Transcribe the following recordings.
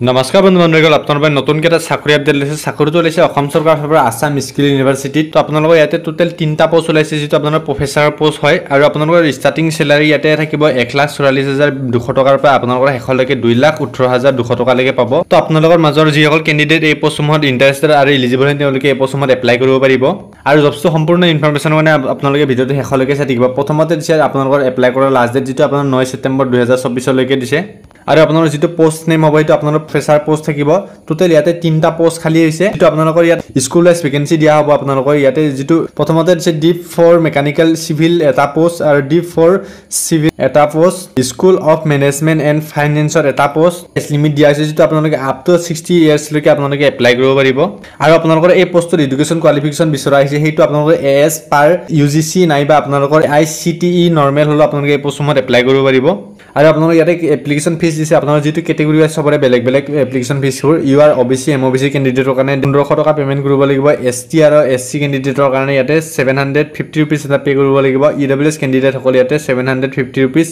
নমস্কাৰ বন্ধু বান্ধৱীসকল আপোনালোকৰ নতুন এটা চাকৰি আপডেট লৈছে চাকৰিটো লৈছে অসম চৰকাৰৰ ফালৰ পৰা আছাম স্কিল ইউনিভাৰ্চিটিত তো আপোনালোকৰ ইয়াতে টোটেল 3টা পোষ্ট ওলাইছে যেটো আপোনালোকৰ প্ৰফেছাৰৰ পোষ্ট হয় আৰু আপোনালোকৰ ষ্টাৰ্টিং সেলাৰি ইয়াতে থাকিব 1,44,200 টকাৰ পৰা আপোনালোকৰ শেষলৈকে 2,18,200 টকালৈকে পাব তো আপোনালোকৰ মাজৰ যিসকল কেণ্ডিডেট এই পোষ্টসমূহত ইন্টাৰেষ্টেড আৰু এলিজিবল হয় তেওঁলোকে এই পোষ্টসমূহত এপ্লাই কৰিব পাৰিব আৰু জবটো সম্পূৰ্ণ ইনফৰমেশ্যন মানে আপোনালোকে ভিডিঅ'টো শেষলৈকে চাই থাকিব প্ৰথমতে দিছে আপোনালোকৰ এপ্লাই কৰাৰ লাষ্ট ডেট যেটো আপোনাৰ 9 ছেপ্টেম্বৰ 2024 লৈকে দিছে আৰু আপোনালোকৰ যেটো পোষ্ট নেম হ'ব এটো আপোনালোকৰ ফ্ৰেছাৰ পোষ্ট থাকিব টোটেল ইয়াতে 3টা পোষ্ট খালি হৈছে যেটো আপোনালোকৰ ইয়াত স্কুল লাইফ ভেকেন্সি দিয়া হ'ব আপোনালোকৰ ইয়াতে যেটো প্ৰথমতে দিছে ডিপ ফৰ মেকানিক্যাল সিভিল এটা পোষ্ট আৰু ডিপ ফৰ সিভিল এটা post school of management and ফাইনেন্সৰ এটা পোষ্ট লিমিট দিয়া হৈছে যেটো আপোনালোকে আপ টু 60 ইয়াৰ্স লৈকে আপোনালোকে এপ্লাই কৰিব পাৰিব আৰু আপোনালোকৰ এই পোষ্টৰ এডুকেশ্যন কোৱালিফিকেশ্যন বিচৰা হৈছে হেইটো আপোনালোকৰ এএছ পাৰ ইউজিসি নাইবা আপোনালোকৰ আইসিটিই নৰমেল হলো আপোনালোকে এই পোষ্টসমূহত এপ্লাই কৰিব পাৰিব আৰু আপোনালোকৰ ইয়াতে এপ্লিকেশ্যন ফিজ দিছে আপোনালোকৰ যেটো কেটেগৰী আছে সবৰে বেলেগ বেলেগ এপ্লিকেশ্যন ফিজ হয় ইউ আৰ ওবিসি এমওবিসি ক্যান্ডিডেটৰ কাৰণে 1500 টকা পেমেন্ট কৰিব লাগিব এসটি আৰু এসসি ক্যান্ডিডেটৰ কাৰণে ইয়াতে 750 रुपीस এটা পে কৰিব লাগিব ইডব্লিউএছ ক্যান্ডিডেট সকল ইয়াতে 750 रुपीस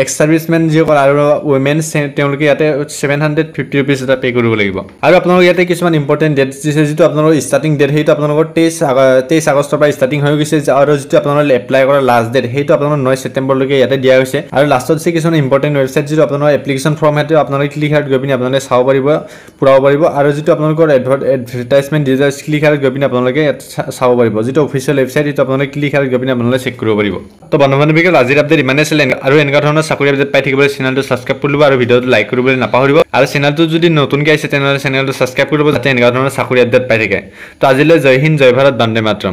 এক্স সাৰ্ভিসমেন যিসকল আৰু ওমেন তেওঁলোকে ইয়াতে 750 रुपीस এটা পে কৰিব লাগিব আৰু আপোনালোকৰ ইয়াতে কিছুমান ইম্পৰ্টেন্ট ডেট দিছে যেটো আপোনালোকৰ ষ্টাৰ্টিং ডেট হেইটো আপোনালোকৰ 23 আগষ্টৰ পৰা ষ্টাৰ্টিং হৈ গৈছে আৰু যেটো আপোনালোকৰ এপ্লাই কৰা লাষ্ট ডেট হেইটো আপোনালোকৰ 9 ছেপ্টেম্বৰ লৈকে ইয়াতে দিয়া হৈছে আৰু লাষ্টত আছে কিছুমান ইম্পৰ্টেন্ট ওয়েবসাইট যেটো আপোনালোকৰ এপ্লিকেশ্যন ফৰ্ম হেটো আপোনালোকে ক্লিক হাৰ্ড গৈ পিনি আপোনালোকে চাব পাৰিব পুৰাব পাৰিব আৰু যেটো আপোনালোকৰ এডভাৰটাইজমেন্ট ডিজাইন ক্লিক হাৰ্ড গৈ পিনি আপোনালোকে চাব পাৰিব যেটো অফিচিয়েল ওয়েবসাইট এটো আপোনালোকে ক্লিক হাৰ্ড গৈ পিনি আপোনালোকে চেক কৰিব পাৰিব তো বন্ধু বান্ধৱীসকল আজিৰ আপডেট ইমানে আছিল আৰু এনেকুৱা ধৰণৰ চাকৰি আপডেট পাই থাকিবলৈ চেনেলটো সাবস্ক্ৰাইব কৰি লব আৰু ভিডিঅটো লাইক কৰিবলৈ নাপাহৰিব আৰু চেনেলটো যদি নতুনকৈ আছে তেনেহলে চেনেলটো সাবস্ক্ৰাইব কৰি লব যাতে এনেকুৱা ধৰণৰ চাকৰি আপডেট পাই থাকে তো আজিলৈ জয় হিন্দ জয় ভাৰত বন্দে মাতৰম